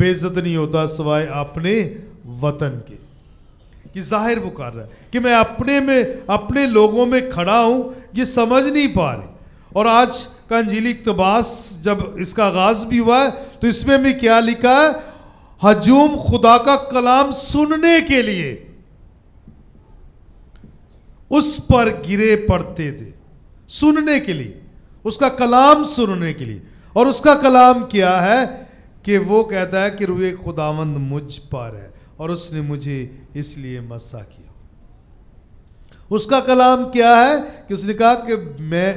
بے عزت نہیں ہوتا سوائے اپنے وطن کے. یہ ظاہر وہ کر رہا ہے کہ میں اپنے لوگوں میں کھڑا ہوں، یہ سمجھ نہیں پا رہے. اور آج کا انجیلی اقتباس جب اس کا آغاز بھی ہوا ہے تو اس میں بھی کیا لکھا ہے؟ ہجوم خدا کا کلام سننے کے لیے اس پر گرے پڑتے تھے، سننے کے لیے، اس کا کلام سننے کے لیے. اور اس کا کلام کیا ہے کہ وہ کہتا ہے کہ روح خداوند مجھ پر ہے اور اس نے مجھے اس لیے مسح کیا. اس کا کلام کیا ہے کہ اس نے کہا کہ میں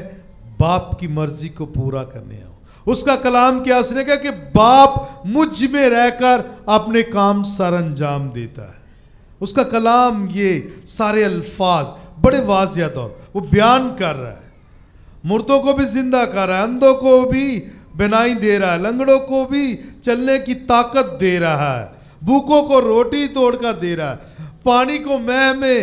باپ کی مرضی کو پورا کرنے آؤں. اس کا کلام کیا؟ اس نے کہا کہ باپ مجھ میں رہ کر اپنے کام سر انجام دیتا ہے. اس کا کلام یہ سارے الفاظ بڑے واضح طور وہ بیان کر رہا ہے. مردوں کو بھی زندہ کر رہا ہے، اندھوں کو بھی بینائی دے رہا ہے، لنگڑوں کو بھی چلنے کی طاقت دے رہا ہے، بھوکوں کو روٹی توڑ کر دے رہا ہے، پانی کو مے میں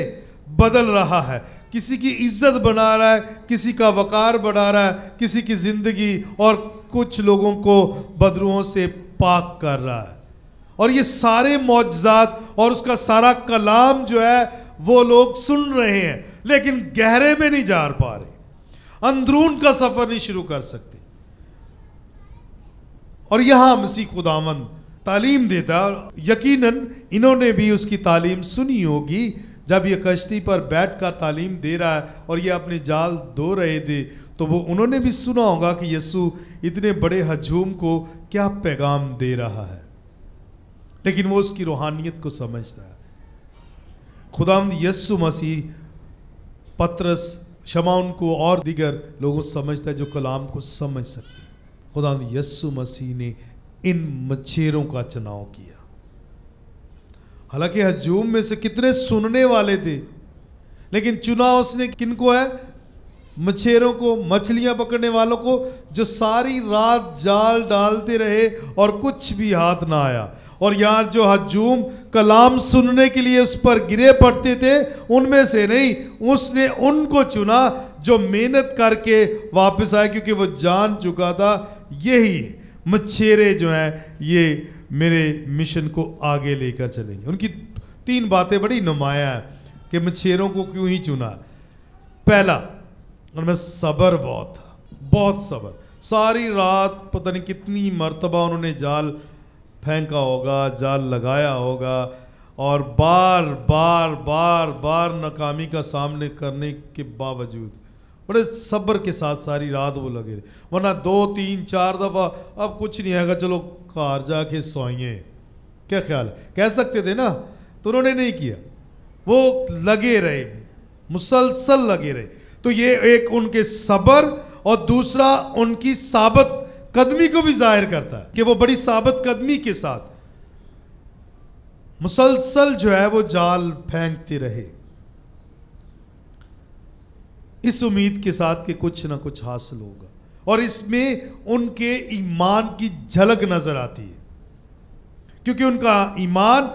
بدل رہا ہے، کسی کی عزت بنا رہا ہے، کسی کا وقار بڑھا رہا ہے، کسی کی زندگی اور کچھ لوگوں کو بدروحوں سے پاک کر رہا ہے. اور یہ سارے معجزات اور اس کا سارا کلام جو ہے وہ لوگ سن رہے ہیں لیکن گہرے میں نہیں جا پا رہے، اندرون کا سفر نہیں شروع کر سکتے. اور یہاں مسیح خداوند تعلیم دیتا ہے. یقیناً انہوں نے بھی اس کی تعلیم سنی ہوگی جب یہ کشتی پر بیٹھ کر تعلیم دے رہا ہے اور یہ اپنے جال دھو رہے تھے تو انہوں نے بھی سنا ہوگا کہ یسوع اتنے بڑے ہجوم کو کیا پیغام دے رہا ہے. لیکن وہ اس کی روحانیت کو سمجھتا ہے. خداوند یسوع مسیح پطرس، شمعون کو اور دیگر لوگوں سمجھتا ہے جو کلام کو سمجھ سکتے. خداوند یسوع مسیح نے ان مچھیروں کا چناؤ کیا. حالانکہ ہجوم میں سے کتنے سننے والے تھے لیکن چنا اس نے کن کو ہے؟ مچھیروں کو، مچھلیاں پکڑنے والوں کو، جو ساری رات جال ڈالتے رہے اور کچھ بھی ہاتھ نہ آیا. اور یہاں جو ہجوم کلام سننے کے لیے اس پر گرے پڑتے تھے ان میں سے نہیں، اس نے ان کو چنا جو محنت کر کے واپس آئے، کیونکہ وہ جان چکا تھا یہی مچھیرے جو ہیں یہ میرے مشن کو آگے لے کر چلیں گے. ان کی 3 باتیں بڑی نمایاں ہیں کہ مچھیروں کو کیوں ہی چنا. پہلا، ان میں صبر بہت تھا، بہت صبر. ساری رات پتہ نہیں کتنی مرتبہ انہوں نے جال پھینکا ہوگا، جال لگایا ہوگا اور بار بار بار بار ناکامی کا سامنے کرنے کے باوجود بڑے صبر کے ساتھ ساری رات وہ لگے رہے. ورنہ 2 3 4 دفعہ اب کچھ نہیں آئے گا، چلو کار جا کے سوئیں. کیا خیال ہے؟ کہہ سکتے تھے نا، تو انہوں نے نہیں کیا، وہ لگے رہے، مسلسل لگے رہے. تو یہ ایک ان کے صبر اور دوسرا ان کی ثابت قدمی کو بھی ظاہر کرتا ہے کہ وہ بڑی ثابت قدمی کے ساتھ مسلسل جو ہے وہ جال پھینکتے رہے، اس امید کے ساتھ کہ کچھ نہ کچھ حاصل ہوگا. اور اس میں ان کے ایمان کی جھلک نظر آتی ہے، کیونکہ ان کا ایمان،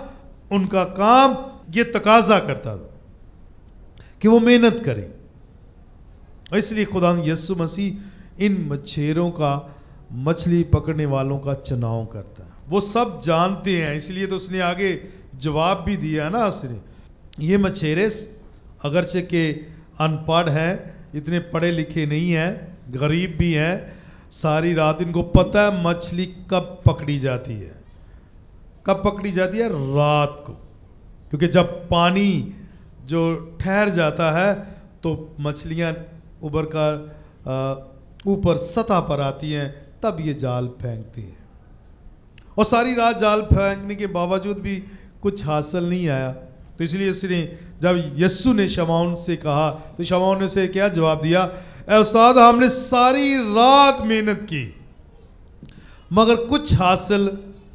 ان کا کام یہ تقاضا کرتا تھا کہ وہ محنت کریں. اور اس لیے خدا یسوع مسیح ان مچھیروں کا، مچھلی پکڑنے والوں کا چناؤ کرتا ہے. وہ سب جانتے ہیں، اس لیے تو اس نے آگے جواب بھی دیا نا. اس نے یہ مچھیرے اگرچہ کہ ان پڑھ ہیں، اتنے پڑھے لکھے نہیں ہیں، غریب بھی ہیں، ساری رات ان کو پتہ ہے مچھلی کب پکڑی جاتی ہے. کب پکڑی جاتی ہے؟ رات کو. کیونکہ جب پانی جو ٹھہر جاتا ہے تو مچھلیاں ابھر کر اوپر سطح پر آتی ہیں، تب یہ جال پھینکتے ہیں. اور ساری رات جال پھینکنے کے باوجود بھی کچھ حاصل نہیں آیا. تو اس لیے اس نے جب یسوع نے شمعون سے کہا تو شمعون نے اسے کیا جواب دیا؟ اے استاد، ہم نے ساری رات محنت کی مگر کچھ حاصل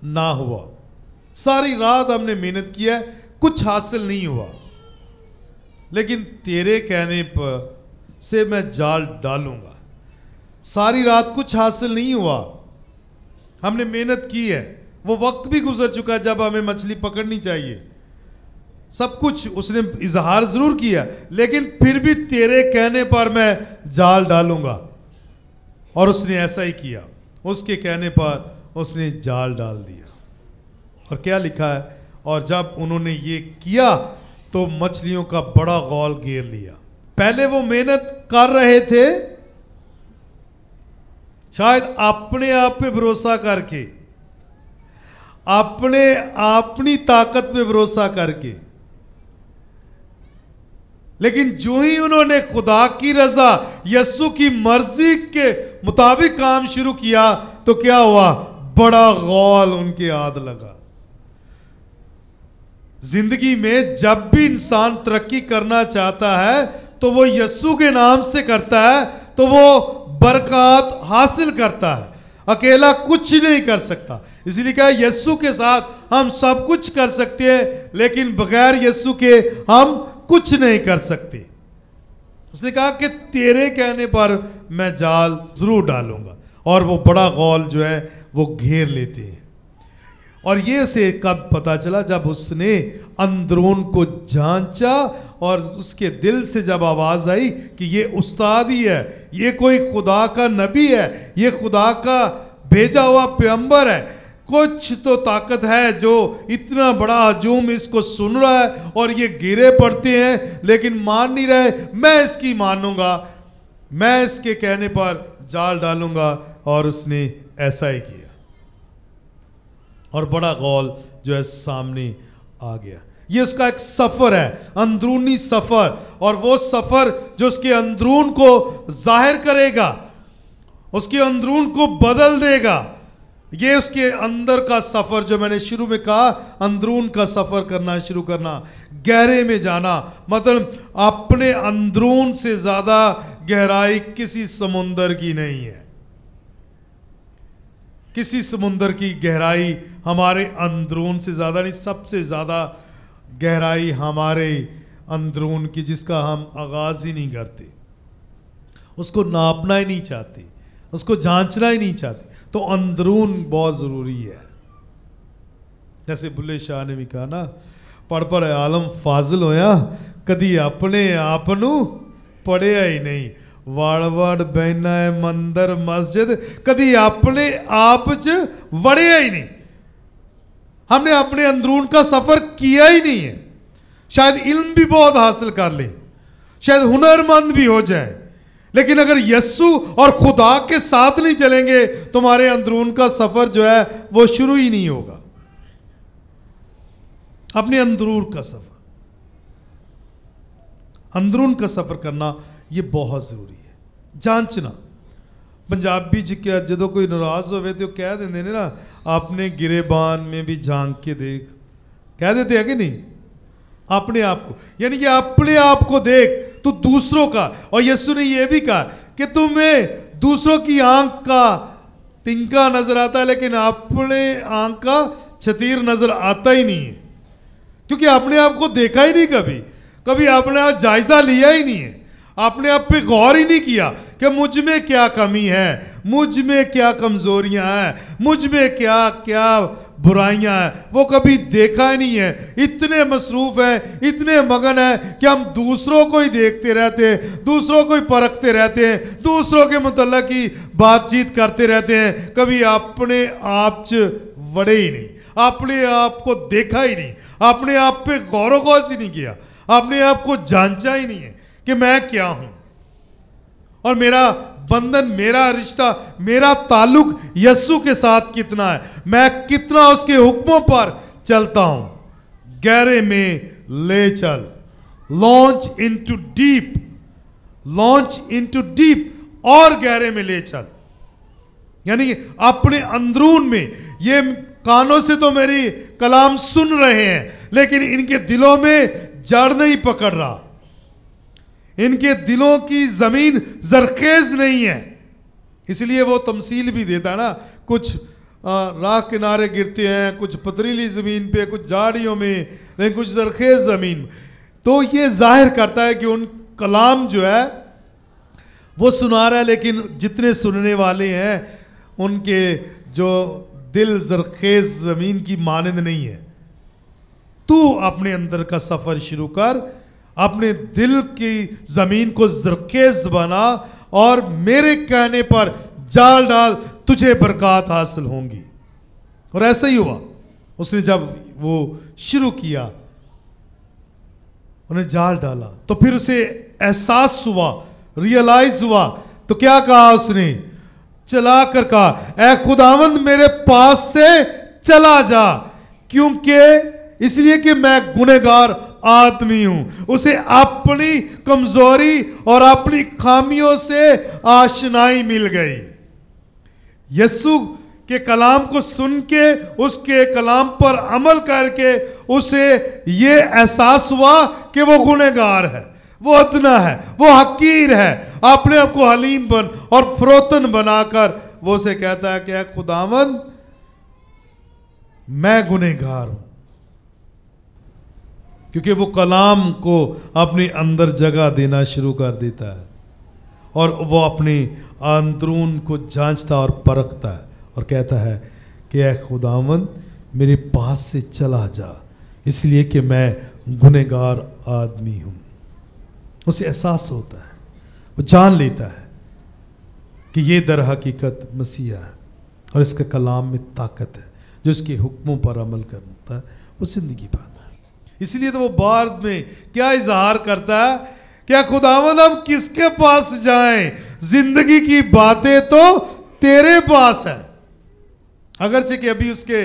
نہ ہوا. ساری رات ہم نے محنت کی ہے، کچھ حاصل نہیں ہوا، لیکن تیرے کہنے پر سے میں جال ڈالوں گا. ساری رات کچھ حاصل نہیں ہوا، ہم نے محنت کی ہے، وہ وقت بھی گزر چکا ہے جب ہمیں مچھلی پکڑنی چاہیے، سب کچھ اس نے اظہار ضرور کیا، لیکن پھر بھی تیرے کہنے پر میں جال ڈالوں گا. اور اس نے ایسا ہی کیا، اس کے کہنے پر اس نے جال ڈال دیا. اور کیا لکھا ہے؟ اور جب انہوں نے یہ کیا تو مچھلیوں کا بڑا غول گھیر لیا. پہلے وہ محنت کر رہے تھے شاید اپنے آپ پہ بھروسہ کر کے, اپنی طاقت پہ بھروسہ کر کے, لیکن جو ہی انہوں نے خدا کی رضا, یسوع کی مرضی کے مطابق کام شروع کیا تو کیا ہوا؟ بڑا غول ان کے ہاتھ لگا. زندگی میں جب بھی انسان ترقی کرنا چاہتا ہے تو وہ یسوع کے نام سے کرتا ہے تو وہ برکات حاصل کرتا ہے. اکیلا کچھ نہیں کر سکتا. اس لیے کہا یسوع کے ساتھ ہم سب کچھ کر سکتے ہیں, لیکن بغیر یسوع کے ہم کچھ نہیں کر سکتے. اس نے کہا کہ تیرے کہنے پر میں جال ضرور ڈالوں گا, اور وہ بڑا غول جو ہے وہ گھیر لیتے ہیں. اور یہ اسے کب پتا چلا؟ جب اس نے اندرون کو جانچا اور اس کے دل سے جب آواز آئی کہ یہ استاد ہی ہے, یہ کوئی خدا کا نبی ہے, یہ خدا کا بھیجا ہوا پیغمبر ہے, کچھ تو طاقت ہے جو اتنا بڑا ہجوم اس کو سن رہا ہے اور یہ گرے پڑتے ہیں لیکن مان نہیں رہے, میں اس کی مانوں گا, میں اس کے کہنے پر جال ڈالوں گا. اور اس نے ایسا ہی کیا اور بڑا غول جو ہے سامنے آ گیا. یہ اس کا ایک سفر ہے, اندرونی سفر, اور وہ سفر جو اس کے اندرون کو ظاہر کرے گا, اس کے اندرون کو بدل دے گا. یہ اس کے اندر کا سفر جو میں نے شروع میں کہا, اندرون کا سفر کرنا شروع کرنا, گہرے میں جانا, مطلب اپنے اندرون سے زیادہ گہرائی کسی سمندر کی نہیں ہے. کسی سمندر کی گہرائی ہمارے اندرون سے زیادہ نہیں. سب سے زیادہ گہرائی ہمارے اندرون کی, جس کا ہم آغاز ہی نہیں کرتے, اس کو ناپنا ہی نہیں چاہتے, اس کو جانچنا ہی نہیں چاہتے. تو اندرون بہت ضروری ہے. جیسے بلے شاہ نے بھی کہا نا, پڑھ پڑھ عالم فاضل ہویا, کدی اپنے آپ نو پڑھیا ہی نہیں, وڑ وڑ بہنا ہے مندر مسجد, کدی اپنے آپ چ وڑیا ہی نہیں. ہم نے اپنے اندرون کا سفر کیا ہی نہیں ہے. شاید علم بھی بہت حاصل کر لیں, شاید ہنرمند بھی ہو جائیں, لیکن اگر یسوع اور خدا کے ساتھ نہیں چلیں گے تمہارے اندرون کا سفر جو ہے وہ شروع ہی نہیں ہوگا. اپنے اندرون کا سفر, اندرون کا سفر کرنا یہ بہت ضروری ہے. جانچنا. پنجابی جدو کوئی ناراض ہوئے تو کہہ دیندے نے نا, اپنے گریبان میں بھی جھانک کے دیکھ, کہہ دیتے ہیں کہ نہیں؟ اپنے آپ کو, یعنی کہ اپنے آپ کو دیکھ تو دوسروں کا. اور یسوع نے یہ بھی کہا کہ تمہیں دوسروں کی آنکھ کا تنکا نظر آتا ہے لیکن اپنے آنکھ کا چھتیر نظر آتا ہی نہیں ہے, کیونکہ اپنے آپ کو دیکھا ہی نہیں, کبھی اپنے آپ جائزہ لیا ہی نہیں ہے, اپنے آپ پہ غور ہی نہیں کیا کہ مجھ میں کیا کمی ہے, مجھ میں کیا کمزوریاں ہیں, مجھ میں کیا کیا برائیاں ہیں, وہ کبھی دیکھا ہی نہیں ہے. اتنے مصروف ہیں, اتنے مگن ہیں کہ ہم دوسروں کو ہی دیکھتے رہتے ہیں, دوسروں کو ہی پرکھتے رہتے ہیں, دوسروں کے متعلق ہی بات چیت کرتے رہتے ہیں, کبھی اپنے آپ چ وڑے ہی نہیں, اپنے آپ کو دیکھا ہی نہیں, اپنے آپ پہ غور و خوض ہی نہیں کیا, اپنے آپ کو جانچا ہی نہیں ہے کہ میں کیا ہوں, اور میرا بندھن, میرا رشتہ, میرا تعلق یسوع کے ساتھ کتنا ہے, میں کتنا اس کے حکموں پر چلتا ہوں. گہرے میں لے چل, launch into deep, launch into deep, اور گہرے میں لے چل. یعنی اپنے اندرون میں, یہ کانوں سے تو میری کلام سن رہے ہیں لیکن ان کے دلوں میں جڑ نہیں پکڑ رہا, ان کے دلوں کی زمین زرخیز نہیں ہے. اس لیے وہ تمثیل بھی دیتا ہے نا, کچھ راہ کنارے گرتے ہیں, کچھ پتریلی زمین پہ, کچھ جھاڑیوں میں, لیکن کچھ زرخیز زمین. تو یہ ظاہر کرتا ہے کہ ان کلام جو ہے وہ سنا رہا ہے لیکن جتنے سننے والے ہیں ان کے جو دل زرخیز زمین کی مانند نہیں ہے. تو اپنے اندر کا سفر شروع کر, اپنے دل کی زمین کو زرخیز بنا, اور میرے کہنے پر جال ڈال, تجھے برکات حاصل ہوں گی. اور ایسا ہی ہوا, اس نے جب وہ شروع کیا انہیں جال ڈالا تو پھر اسے احساس ہوا، ریئلائز ہوا، تو کیا کہا اس نے؟ چلا کر کہا اے خداوند میرے پاس سے چلا جا، کیونکہ اس لیے کہ میں گنہگار آدمی ہوں۔ اسے اپنی کمزوری اور اپنی خامیوں سے آشنائی مل گئی۔ یسوع کے کلام کو سن کے، اس کے کلام پر عمل کر کے اسے یہ احساس ہوا کہ وہ گنہگار ہے، وہ ادنا ہے، وہ حقیر ہے۔ اپنے آپ کو حلیم بن اور فروتن بنا کر وہ اسے کہتا ہے کہ اے خداوند میں گنہگار ہوں، کیونکہ وہ کلام کو اپنے اندر جگہ دینا شروع کر دیتا ہے اور وہ اپنے اندرون کو جانچتا اور پرکھتا ہے اور کہتا ہے کہ اے خداوند میرے پاس سے چلا جا، اس لیے کہ میں گنہگار آدمی ہوں۔ اسے احساس ہوتا ہے، وہ جان لیتا ہے کہ یہ در حقیقت مسیح ہے اور اس کے کلام میں طاقت ہے، جو اس کے حکموں پر عمل کرتا ہے وہ زندگی پاتا ہے۔ اس لیے تو وہ بعد میں کیا اظہار کرتا ہے کہ خداوند ہم کس کے پاس جائیں، زندگی کی باتیں تو تیرے پاس ہے۔ اگرچہ کہ ابھی اس کے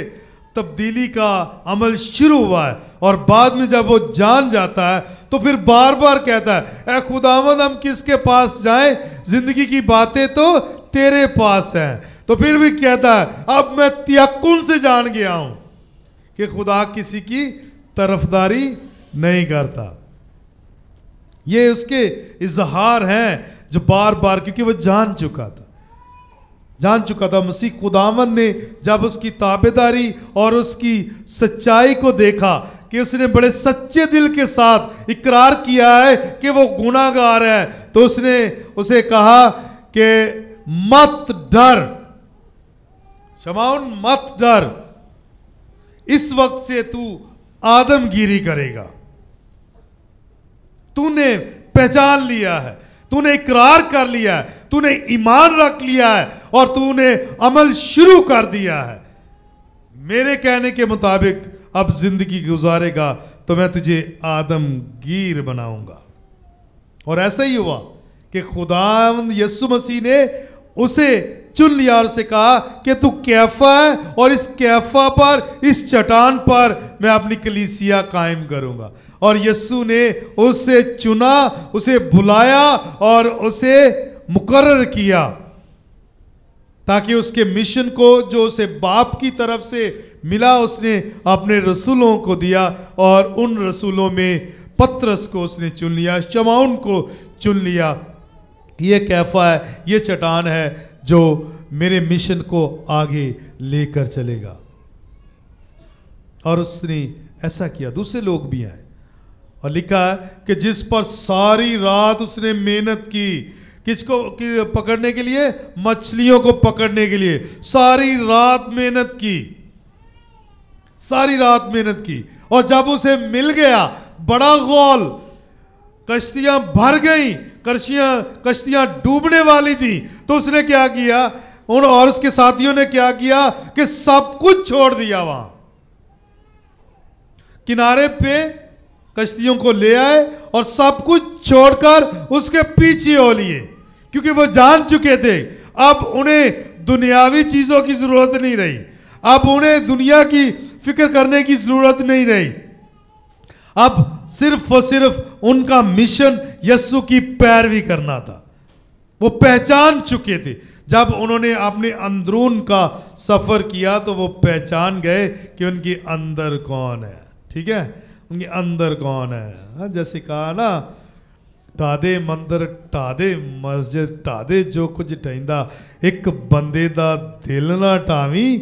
تبدیلی کا عمل شروع ہوا ہے اور بعد میں جب وہ جان جاتا ہے تو پھر بار بار کہتا ہے اے خداوند ہم کس کے پاس جائیں، زندگی کی باتیں تو تیرے پاس ہیں۔ تو پھر بھی کہتا ہے اب میں تیقن سے جان گیا ہوں کہ خدا کسی کی طرفداری نہیں کرتا۔ یہ اس کے اظہار ہیں جو بار بار، کیونکہ وہ جان چکا تھا مسیح خداوند نے جب اس کی تابعداری اور اس کی سچائی کو دیکھا کہ اس نے بڑے سچے دل کے ساتھ اقرار کیا ہے کہ وہ گناہ گار ہے، تو اس نے اسے کہا کہ مت ڈر شمعون، مت ڈر، اس وقت سے تو آدم گیری کرے گا۔ تو نے پہچان لیا ہے، تو نے اقرار کر لیا ہے، تو نے ایمان رکھ لیا ہے اور تو نے عمل شروع کر دیا ہے۔ میرے کہنے کے مطابق اب زندگی گزارے گا تو میں تجھے آدم گیر بناؤں گا۔ اور ایسا ہی ہوا کہ خداوند یسوع مسیح نے اسے چن لیا اور اسے کہا کہ تو کیفا ہے اور اس کیفا پر، اس چٹان پر میں اپنی کلیسیا قائم کروں گا۔ اور یسوع نے اسے چنا، اسے بلایا اور اسے مقرر کیا تاکہ اس کے مشن کو جو اسے باپ کی طرف سے ملا اس نے اپنے رسولوں کو دیا، اور ان رسولوں میں پترس کو اس نے چن لیا، شمعون کو چن لیا۔ یہ کیفا ہے، یہ چٹان ہے جو میرے مشن کو آگے لے کر چلے گا۔ اور اس نے ایسا کیا۔ دوسرے لوگ بھی آئے اور لکھا ہے کہ جس پر ساری رات اس نے محنت کی، کس کو پکڑنے کے لیے؟ مچھلیوں کو پکڑنے کے لیے ساری رات محنت کی، ساری رات محنت کی۔ اور جب اسے مل گیا بڑا غول، کشتیاں بھر گئیں، کشتیاں ڈوبنے والی تھیں، تو اس نے کیا کیا؟ اور اس کے ساتھیوں نے کیا کیا کہ سب کچھ چھوڑ دیا، وہاں کنارے پہ کشتیوں کو لے آئے اور سب کچھ چھوڑ کر اس کے پیچھے ہو لیے، کیونکہ وہ جان چکے تھے اب انہیں دنیاوی چیزوں کی ضرورت نہیں رہی، اب انہیں دنیا کی فکر کرنے کی ضرورت نہیں رہی، اب صرف و صرف ان کا مشن یسوع کی پیروی کرنا تھا۔ وہ پہچان چکے تھے، جب انہوں نے اپنے اندرون کا سفر کیا تو وہ پہچان گئے کہ ان کے اندر کون ہے، ٹھیک ہے، ان کے اندر کون ہے۔ جیسے کہا نا، ٹادے مندر ٹادے مسجد ٹادے جو کچھ ٹھیندا، ایک بندے دا دل نہ ٹاویں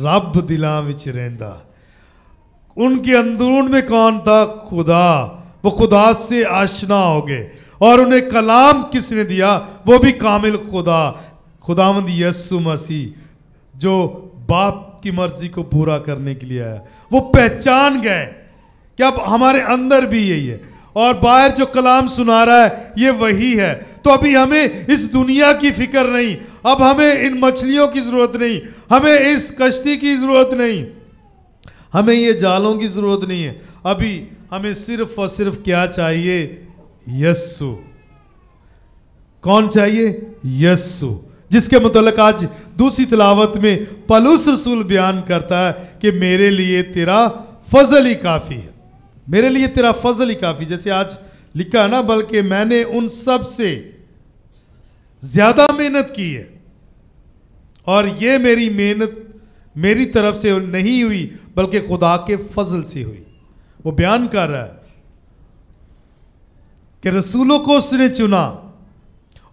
رب دلاں وچ رہندا۔ ان کے اندرون میں کون تھا؟ خدا۔ وہ خدا سے آشنا ہو گئے، اور انہیں کلام کس نے دیا؟ وہ بھی کامل خداوند یسوع مسیح، جو باپ کی مرضی کو پورا کرنے کے لیے آیا۔ وہ پہچان گئے کہ اب ہمارے اندر بھی یہی ہے، اور باہر جو کلام سنا رہا ہے یہ وہی ہے۔ تو ابھی ہمیں اس دنیا کی فکر نہیں، اب ہمیں ان مچھلیوں کی ضرورت نہیں، ہمیں اس کشتی کی ضرورت نہیں، ہمیں یہ جالوں کی ضرورت نہیں ہے. ابھی ہمیں صرف اور صرف کیا چاہیے؟ یسوع. کون چاہیے؟ یسوع، جس کے متعلق آج دوسری تلاوت میں پولس رسول بیان کرتا ہے کہ میرے لیے تیرا فضل ہی کافی ہے. میرے لیے تیرا فضل ہی کافی. جیسے آج لکھا ہے نا، بلکہ میں نے ان سب سے زیادہ محنت کی ہے، اور یہ میری محنت میری طرف سے نہیں ہوئی بلکہ خدا کے فضل سے ہوئی. وہ بیان کر رہا ہے کہ رسولوں کو اس نے چنا،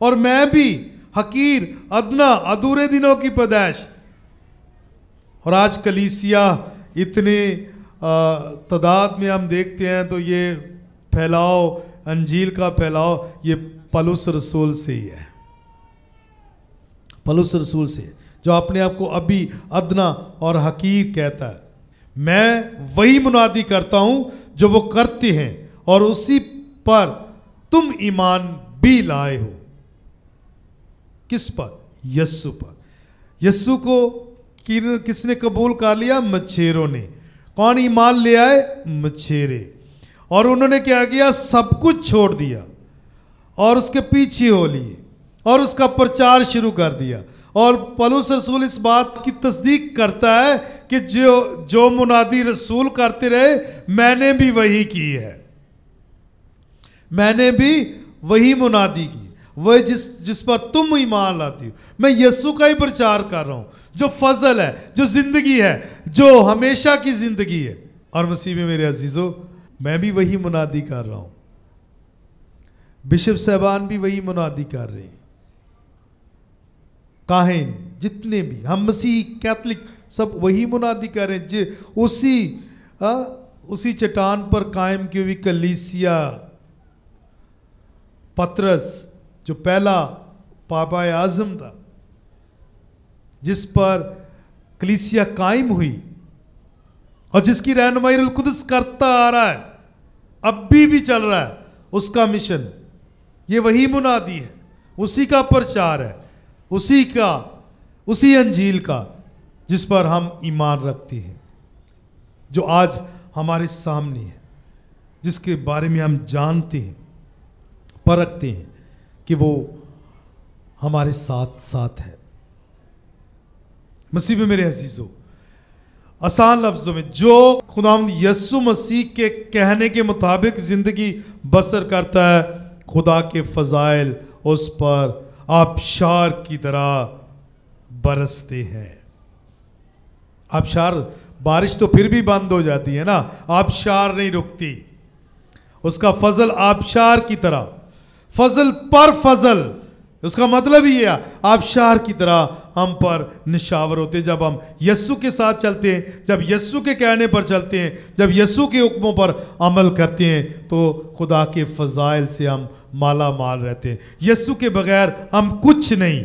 اور میں بھی حقیر، ادنا، ادھورے دنوں کی پیدائش. اور آج کلیسیا اتنے تعداد میں ہم دیکھتے ہیں تو یہ پھیلاؤ، انجیل کا پھیلاؤ، یہ پولس رسول سے ہی ہے. پولس رسول سے، جو اپنے آپ کو ابھی ادنا اور حقیر کہتا ہے. میں وہی منادی کرتا ہوں جو وہ کرتے ہیں، اور اسی پر تم ایمان بھی لائے ہو. کس پر؟ یسوع پر. یسوع کو کس نے قبول کر لیا؟ مچھیروں نے. کون ایمان لے آئے؟ مچھیرے. اور انہوں نے کیا کیا؟ سب کچھ چھوڑ دیا اور اس کے پیچھے ہو لیے اور اس کا پرچار شروع کر دیا. اور پولس رسول اس بات کی تصدیق کرتا ہے کہ جو منادی رسول کرتے رہے، میں نے بھی وہی کی ہے. میں نے بھی وہی منادی کی، وہ جس پر تم ایمان لاتی ہو. میں یسوع کا ہی پرچار کر رہا ہوں، جو فضل ہے، جو زندگی ہے، جو ہمیشہ کی زندگی ہے. اور مسیح میں میرے عزیزو، میں بھی وہی منادی کر رہا ہوں. بشپ صاحبان بھی وہی منادی کر رہے ہیں. کاہن جتنے بھی، ہم مسیح کیتھولک سب وہی منادی کر رہے ہیں. اسی چٹان پر قائم کی ہوئی کلیسیا، پطرس جو پہلا پاپا اعظم تھا، جس پر کلیسیا قائم ہوئی اور جس کی رہنمائی روح القدس کرتا آ رہا ہے، اب بھی چل رہا ہے اس کا مشن. یہ وہی منادی ہے، اسی کا پرچار ہے، اسی انجیل کا جس پر ہم ایمان رکھتے ہیں، جو آج ہمارے سامنے ہے، جس کے بارے میں ہم جانتے ہیں، پرکھتے ہیں کہ وہ ہمارے ساتھ ہے. مسیح میں میرے عزیزو، آسان لفظوں میں جو خداوند یسوع مسیح کے کہنے کے مطابق زندگی بسر کرتا ہے، خدا کے فضائل اس پر آبشار کی طرح برستے ہیں. آبشار، بارش تو پھر بھی بند ہو جاتی ہے نا، آبشار نہیں رکتی. اس کا فضل آبشار کی طرح، فضل پر فضل، اس کا مطلب ہی ہے آبشار کی طرح ہم پر نشاور ہوتے ہیں. جب ہم یسوع کے ساتھ چلتے ہیں، جب یسوع کے کہنے پر چلتے ہیں، جب یسوع کے حکموں پر عمل کرتے ہیں، تو خدا کے فضائل سے ہم مالا مال رہتے ہیں. یسوع کے بغیر ہم کچھ نہیں،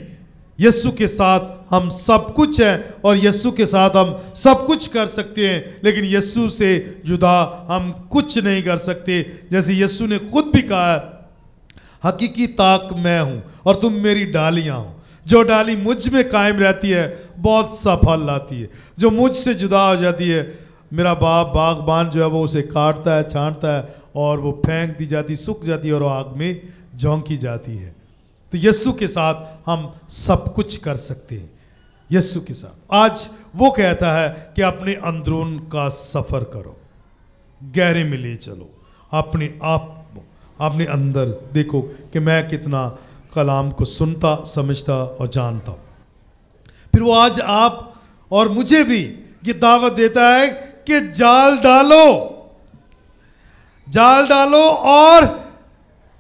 یسوع کے ساتھ ہم سب کچھ ہیں، اور یسوع کے ساتھ ہم سب کچھ کر سکتے ہیں. لیکن یسوع سے جدا ہم کچھ نہیں کر سکتے. جیسے یسوع نے خود بھی کہا ہے، حقیقی طاق میں ہوں اور تم میری ڈالیاں ہو. جو ڈالی مجھ میں قائم رہتی ہے بہت سا پھل لاتی ہے. جو مجھ سے جدا ہو جاتی ہے، میرا باپ باغبان جو ہے وہ اسے کاٹتا ہے، چھانٹتا ہے، اور وہ پھینک دی جاتی، سوکھ جاتی ہے اور آگ میں جھونکی جاتی ہے. تو یسوع کے ساتھ ہم سب کچھ کر سکتے ہیں. یسوع کے ساتھ آج وہ کہتا ہے کہ اپنے اندرون کا سفر کرو، گہرے میں لے چلو اپنے آپ، اپنے اندر دیکھو کہ میں کتنا کلام کو سنتا، سمجھتا اور جانتا ہوں. پھر وہ آج آپ اور مجھے بھی یہ دعوت دیتا ہے کہ جال ڈالو اور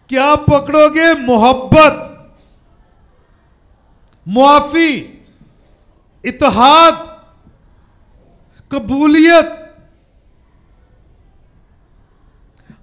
کیا پکڑو گے؟ محبت، معافی، اتحاد، قبولیت،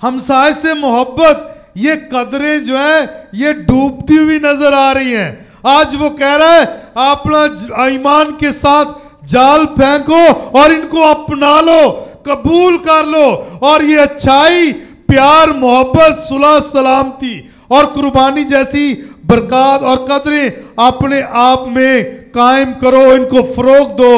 ہمسائے سے محبت. یہ قدریں جو ہیں یہ ڈوبتی ہوئی نظر آ رہی ہیں. آج وہ کہہ رہا ہے اپنا ایمان کے ساتھ جال پھینکو اور ان کو اپنا لو، قبول کر لو، اور یہ اچھائی، پیار، محبت، صلح، سلامتی اور قربانی جیسی برکات اور قدریں اپنے آپ میں قائم کرو، ان کو فروغ دو،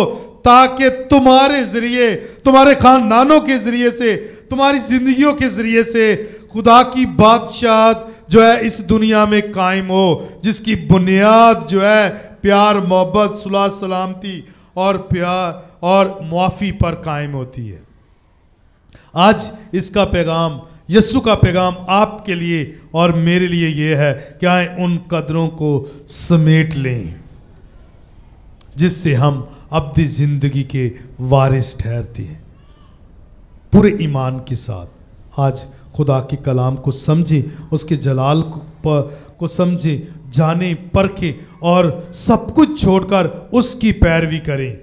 تاکہ تمہارے ذریعے، تمہارے خاندانوں کے ذریعے سے، تمہاری زندگیوں کے ذریعے سے خدا کی بادشاہت جو ہے اس دنیا میں قائم ہو، جس کی بنیاد جو ہے پیار، محبت، صلح، سلامتی اور پیار اور معافی پر قائم ہوتی ہے۔ آج اس کا پیغام، یسوع کا پیغام آپ کے لیے اور میرے لیے یہ ہے کہ آئیں ان قدروں کو سمیٹ لیں جس سے ہم ابدی زندگی کے وارث ٹھہرتے ہیں۔ پورے ایمان کے ساتھ آج خدا کے کلام کو سمجھیں، اس کے جلال کو سمجھیں، جانیں، پرکھیں اور سب کچھ چھوڑ کر اس کی پیروی کریں،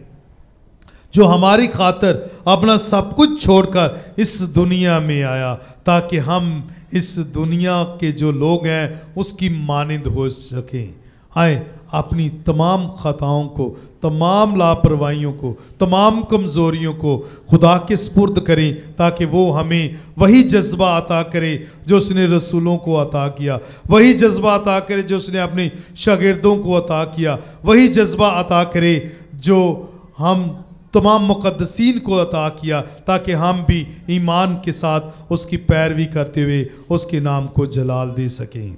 جو ہماری خاطر اپنا سب کچھ چھوڑ کر اس دنیا میں آیا تاکہ ہم اس دنیا کے جو لوگ ہیں اس کی مانند ہو سکیں۔ آئیں اپنی تمام خطاؤں کو، تمام لاپرواہیوں کو، تمام کمزوریوں کو خدا کے سپرد کریں تاکہ وہ ہمیں وہی جذبہ عطا کرے جو اس نے رسولوں کو عطا کیا، وہی جذبہ عطا کرے جو اس نے اپنے شاگردوں کو عطا کیا، وہی جذبہ عطا کرے جو ہم تمام مقدسین کو عطا کیا، تاکہ ہم بھی ایمان کے ساتھ اس کی پیروی کرتے ہوئے اس کے نام کو جلال دے سکیں۔